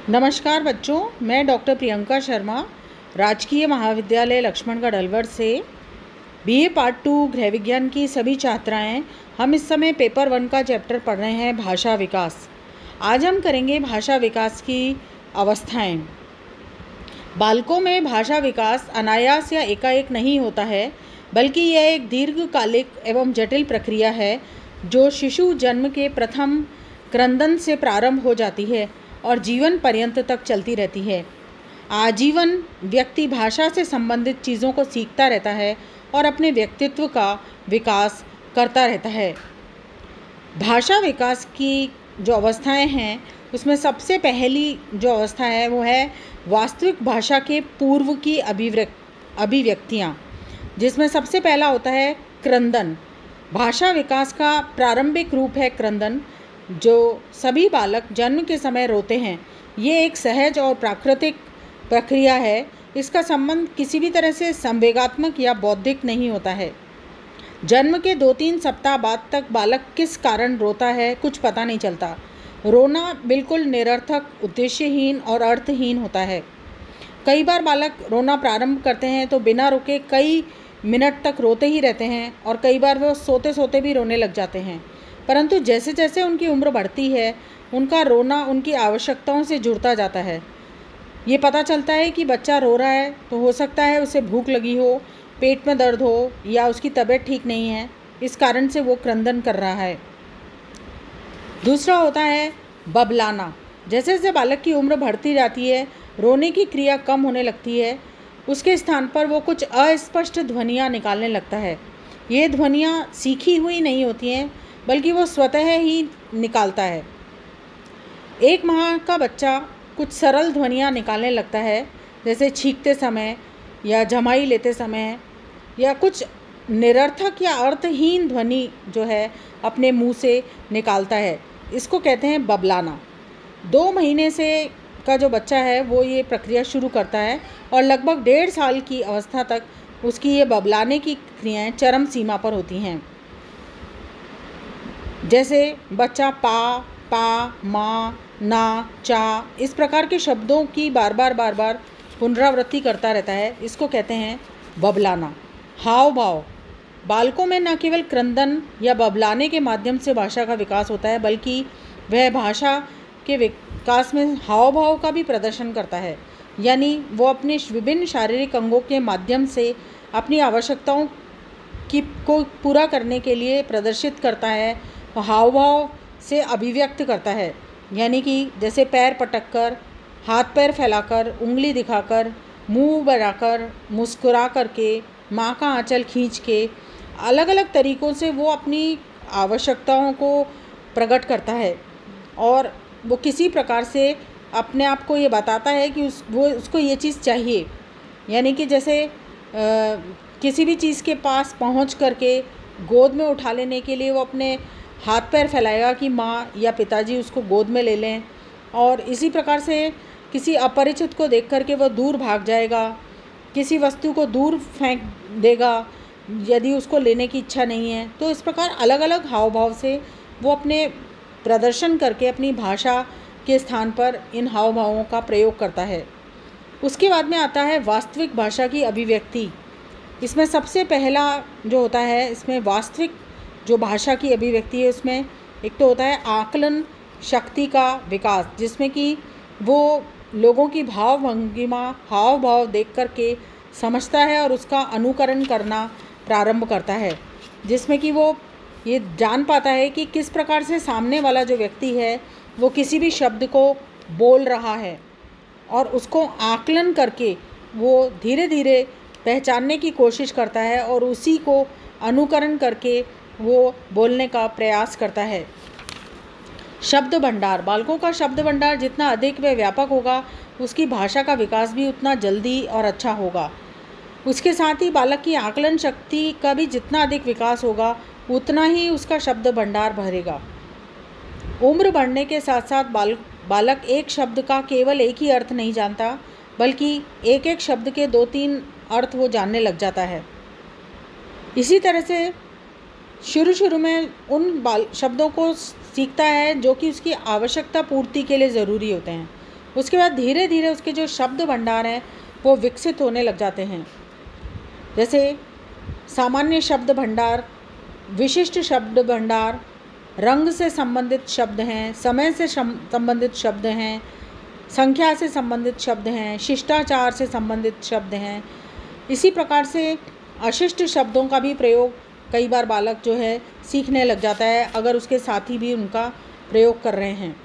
नमस्कार बच्चों, मैं डॉक्टर प्रियंका शर्मा राजकीय महाविद्यालय लक्ष्मणगढ़ अलवर से बीए पार्ट 2 गृह विज्ञान की सभी छात्राएं। हम इस समय पेपर 1 का चैप्टर पढ़ रहे हैं भाषा विकास। आज हम करेंगे भाषा विकास की अवस्थाएं। बालकों में भाषा विकास अनायास या एकाएक नहीं होता है, बल्कि यह एक दीर्घकालिक एवं जटिल प्रक्रिया है जो शिशु जन्म के प्रथम क्रंदन से प्रारंभ हो जाती है और जीवन पर्यंत तक चलती रहती है। आजीवन व्यक्ति भाषा से संबंधित चीज़ों को सीखता रहता है और अपने व्यक्तित्व का विकास करता रहता है। भाषा विकास की जो अवस्थाएं हैं, उसमें सबसे पहली जो अवस्था है वो है वास्तविक भाषा के पूर्व की अभिव्यक्तियाँ, जिसमें सबसे पहला होता है क्रंदन। भाषा विकास का प्रारंभिक रूप है क्रंदन, जो सभी बालक जन्म के समय रोते हैं। ये एक सहज और प्राकृतिक प्रक्रिया है। इसका संबंध किसी भी तरह से संवेगात्मक या बौद्धिक नहीं होता है। जन्म के 2-3 सप्ताह बाद तक बालक किस कारण रोता है कुछ पता नहीं चलता। रोना बिल्कुल निरर्थक, उद्देश्यहीन और अर्थहीन होता है। कई बार बालक रोना प्रारंभ करते हैं तो बिना रुके कई मिनट तक रोते ही रहते हैं और कई बार वो सोते सोते भी रोने लग जाते हैं। परंतु जैसे जैसे उनकी उम्र बढ़ती है, उनका रोना उनकी आवश्यकताओं से जुड़ता जाता है। ये पता चलता है कि बच्चा रो रहा है तो हो सकता है उसे भूख लगी हो, पेट में दर्द हो या उसकी तबीयत ठीक नहीं है, इस कारण से वो क्रंदन कर रहा है। दूसरा होता है बबलाना। जैसे जैसे बालक की उम्र बढ़ती जाती है, रोने की क्रिया कम होने लगती है। उसके स्थान पर वो कुछ अस्पष्ट ध्वनियाँ निकालने लगता है। ये ध्वनियाँ सीखी हुई नहीं होती हैं, बल्कि वो स्वतः ही निकालता है। 1 माह का बच्चा कुछ सरल ध्वनियाँ निकालने लगता है, जैसे छींकते समय या जमाई लेते समय, या कुछ निरर्थक या अर्थहीन ध्वनि जो है अपने मुंह से निकालता है। इसको कहते हैं बबलाना। 2 महीने से का जो बच्चा है वो ये प्रक्रिया शुरू करता है और लगभग 1.5 साल की अवस्था तक उसकी ये बबलाने की क्रियाएँ चरम सीमा पर होती हैं। जैसे बच्चा पा, पा, माँ, ना, चा इस प्रकार के शब्दों की बार बार पुनरावृत्ति करता रहता है। इसको कहते हैं बबलाना। हाव भाव। बालकों में न केवल क्रंदन या बबलाने के माध्यम से भाषा का विकास होता है, बल्कि वह भाषा के विकास में हाव भाव का भी प्रदर्शन करता है। यानी वो अपने विभिन्न शारीरिक अंगों के माध्यम से अपनी आवश्यकताओं को पूरा करने के लिए प्रदर्शित करता है, हाव भाव से अभिव्यक्त करता है। यानी कि जैसे पैर पटककर, हाथ पैर फैलाकर, उंगली दिखाकर, मुंह बनाकर, मुस्कुरा करके, माँ का आंचल खींच के, अलग अलग तरीक़ों से वो अपनी आवश्यकताओं को प्रकट करता है और वो किसी प्रकार से अपने आप को ये बताता है कि उसको ये चीज़ चाहिए। यानी कि जैसे किसी भी चीज़ के पास पहुँच करके गोद में उठा लेने के लिए वो अपने हाथ पैर फैलाएगा कि माँ या पिताजी उसको गोद में ले लें, और इसी प्रकार से किसी अपरिचित को देख करके वह दूर भाग जाएगा, किसी वस्तु को दूर फेंक देगा यदि उसको लेने की इच्छा नहीं है। तो इस प्रकार अलग अलग हाव भाव से वो अपने प्रदर्शन करके अपनी भाषा के स्थान पर इन हाव भावों का प्रयोग करता है। उसके बाद में आता है वास्तविक भाषा की अभिव्यक्ति। इसमें सबसे पहला जो होता है, इसमें वास्तविक जो भाषा की अभिव्यक्ति है, उसमें एक तो होता है आकलन शक्ति का विकास, जिसमें कि वो लोगों की भाव भंगिमा, हाव भाव देख कर के समझता है और उसका अनुकरण करना प्रारंभ करता है, जिसमें कि वो ये जान पाता है कि किस प्रकार से सामने वाला जो व्यक्ति है वो किसी भी शब्द को बोल रहा है, और उसको आकलन करके वो धीरे धीरे पहचानने की कोशिश करता है और उसी को अनुकरण करके वो बोलने का प्रयास करता है। शब्द भंडार। बालकों का शब्द भंडार जितना अधिक व व्यापक होगा, उसकी भाषा का विकास भी उतना जल्दी और अच्छा होगा। उसके साथ ही बालक की आकलन शक्ति का भी जितना अधिक विकास होगा, उतना ही उसका शब्द भंडार भरेगा। उम्र बढ़ने के साथ साथ बालक एक शब्द का केवल एक ही अर्थ नहीं जानता, बल्कि एक एक शब्द के 2-3 अर्थ वो जानने लग जाता है। इसी तरह से शुरू में उन शब्दों को सीखता है जो कि उसकी आवश्यकता पूर्ति के लिए ज़रूरी होते हैं। उसके बाद धीरे धीरे उसके जो शब्द भंडार हैं वो विकसित होने लग जाते हैं। जैसे सामान्य शब्द भंडार, विशिष्ट शब्द भंडार, रंग से संबंधित शब्द हैं, समय से संबंधित शब्द हैं, संख्या से संबंधित शब्द हैं, शिष्टाचार से संबंधित शब्द हैं। इसी प्रकार से अशिष्ट शब्दों का भी प्रयोग कई बार बालक जो है सीखने लग जाता है, अगर उसके साथी भी उनका प्रयोग कर रहे हैं।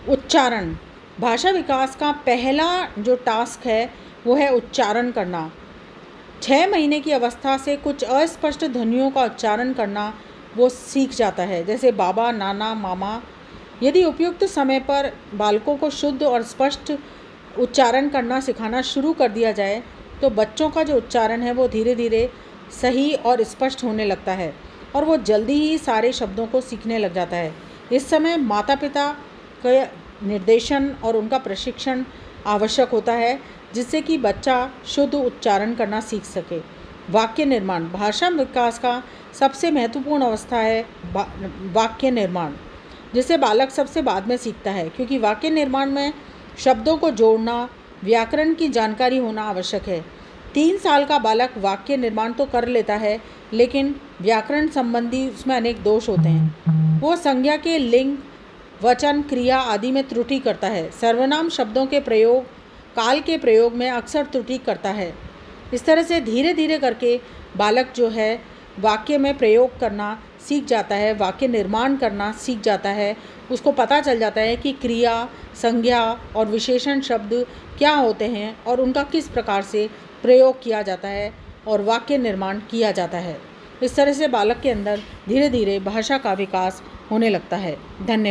उच्चारण, भाषा विकास का पहला जो टास्क है वो है उच्चारण करना। 6 महीने की अवस्था से कुछ अस्पष्ट ध्वनियों का उच्चारण करना वो सीख जाता है, जैसे बाबा, नाना, मामा। यदि उपयुक्त समय पर बालकों को शुद्ध और स्पष्ट उच्चारण करना सिखाना शुरू कर दिया जाए तो बच्चों का जो उच्चारण है वो धीरे धीरे सही और स्पष्ट होने लगता है और वो जल्दी ही सारे शब्दों को सीखने लग जाता है। इस समय माता पिता के निर्देशन और उनका प्रशिक्षण आवश्यक होता है, जिससे कि बच्चा शुद्ध उच्चारण करना सीख सके। वाक्य निर्माण, भाषा विकास का सबसे महत्वपूर्ण अवस्था है वाक्य निर्माण, जिसे बालक सबसे बाद में सीखता है, क्योंकि वाक्य निर्माण में शब्दों को जोड़ना, व्याकरण की जानकारी होना आवश्यक है। 3 साल का बालक वाक्य निर्माण तो कर लेता है, लेकिन व्याकरण संबंधी उसमें अनेक दोष होते हैं। वो संज्ञा के लिंग, वचन, क्रिया आदि में त्रुटि करता है। सर्वनाम शब्दों के प्रयोग, काल के प्रयोग में अक्सर त्रुटि करता है। इस तरह से धीरे धीरे करके बालक जो है वाक्य में प्रयोग करना सीख जाता है, वाक्य निर्माण करना सीख जाता है। उसको पता चल जाता है कि क्रिया, संज्ञा और विशेषण शब्द क्या होते हैं और उनका किस प्रकार से प्रयोग किया जाता है और वाक्य निर्माण किया जाता है। इस तरह से बालक के अंदर धीरे धीरे भाषा का विकास होने लगता है। धन्यवाद।